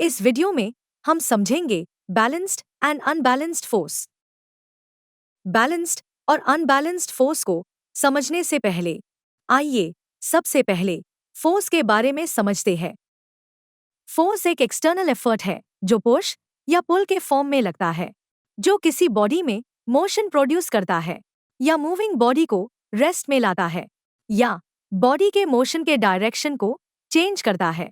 इस वीडियो में हम समझेंगे balanced and unbalanced force. Balanced और अनबैलेंस्ड फोर्स को समझने से पहले आइए सबसे पहले फोर्स के बारे में समझते हैं। फोर्स एक एक्सटर्नल एफर्ट है जो पुश या पुल के फॉर्म में लगता है, जो किसी बॉडी में मोशन प्रोड्यूस करता है या मूविंग बॉडी को रेस्ट में लाता है या बॉडी के मोशन के डायरेक्शन को चेंज करता है।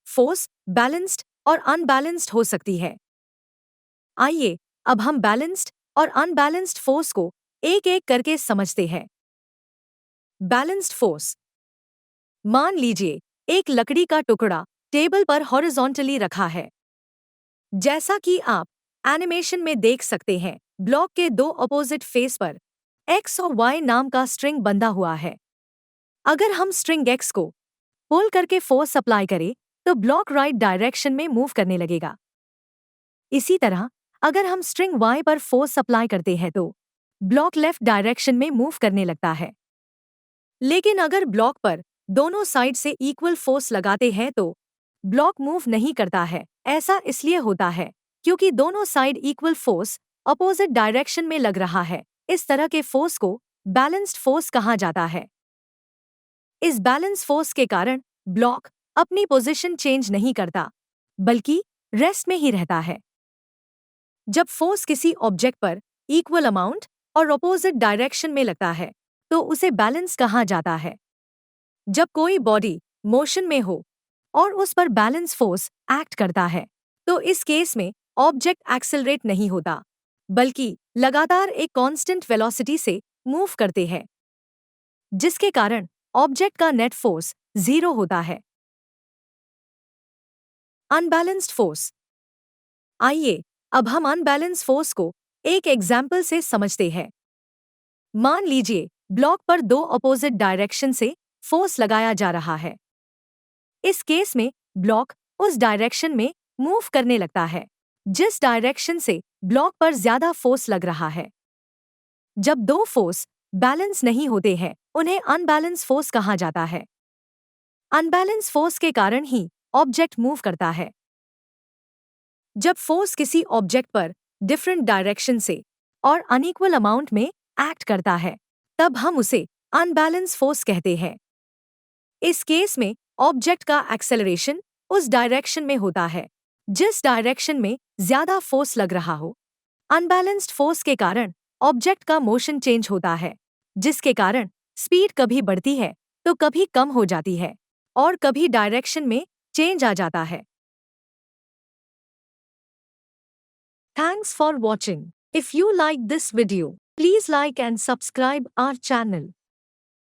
फोर्स बैलेंस्ड और अनबैलेंस्ड हो सकती है। आइए अब हम बैलेंस्ड और अनबैलेंस्ड फोर्स को एक एक करके समझते हैं। Balanced force. मान लीजिए एक लकड़ी का टुकड़ा टेबल पर हॉरिजॉन्टली रखा है। जैसा कि आप एनिमेशन में देख सकते हैं, ब्लॉक के दो अपोजिट फेस पर एक्स और वाई नाम का स्ट्रिंग बंधा हुआ है। अगर हम स्ट्रिंग एक्स को पुल करके फोर्स अप्लाई करें तो ब्लॉक राइट डायरेक्शन में मूव करने लगेगा। इसी तरह अगर हम स्ट्रिंग वाई पर फोर्स अप्लाई करते हैं तो ब्लॉक लेफ्ट डायरेक्शन में मूव करने लगता है। लेकिन अगर ब्लॉक पर दोनों साइड से इक्वल फोर्स लगाते हैं तो ब्लॉक मूव नहीं करता है। ऐसा इसलिए होता है क्योंकि दोनों side equal force opposite direction में लग रहा है। इस तरह के फोर्स को बैलेंस्ड फोर्स कहा जाता है। इस बैलेंस फोर्स के कारण ब्लॉक अपनी पोजीशन चेंज नहीं करता, बल्कि रेस्ट में ही रहता है। जब फोर्स किसी ऑब्जेक्ट पर इक्वल अमाउंट और अपोजिट डायरेक्शन में लगता है तो उसे बैलेंस कहा जाता है। जब कोई बॉडी मोशन में हो और उस पर बैलेंस फोर्स एक्ट करता है तो इस केस में ऑब्जेक्ट एक्सेलरेट नहीं होता, बल्कि लगातार एक कांस्टेंट वेलोसिटी से मूव करते हैं, जिसके कारण ऑब्जेक्ट का नेट फोर्स 0 होता है। Unbalanced force. आइए अब हम अनबैलेंस फोर्स को एक एग्जाम्पल से समझते हैं। मान लीजिए ब्लॉक पर दो अपोजिट डायरेक्शन से फोर्स लगाया जा रहा है। इस केस में ब्लॉक उस डायरेक्शन में मूव करने लगता है जिस डायरेक्शन से ब्लॉक पर ज्यादा फोर्स लग रहा है। जब दो फोर्स बैलेंस नहीं होते हैं उन्हें अनबैलेंस फोर्स कहा जाता है। अनबैलेंस फोर्स के कारण ही ऑब्जेक्ट मूव करता है। जब फोर्स किसी ऑब्जेक्ट पर डिफरेंट डायरेक्शन से और अनइक्वल अमाउंट में एक्ट करता है तब हम उसे अनबैलेंस फोर्स कहते हैं। इस केस में ऑब्जेक्ट का एक्सेलरेशन उस डायरेक्शन में होता है जिस डायरेक्शन में ज्यादा फोर्स लग रहा हो। अनबैलेंस्ड फोर्स के कारण ऑब्जेक्ट का मोशन चेंज होता है, जिसके कारण स्पीड कभी बढ़ती है तो कभी कम हो जाती है और कभी डायरेक्शन में चेंज आ जाता है। Thanks for watching. If you like this video, please like and subscribe our channel.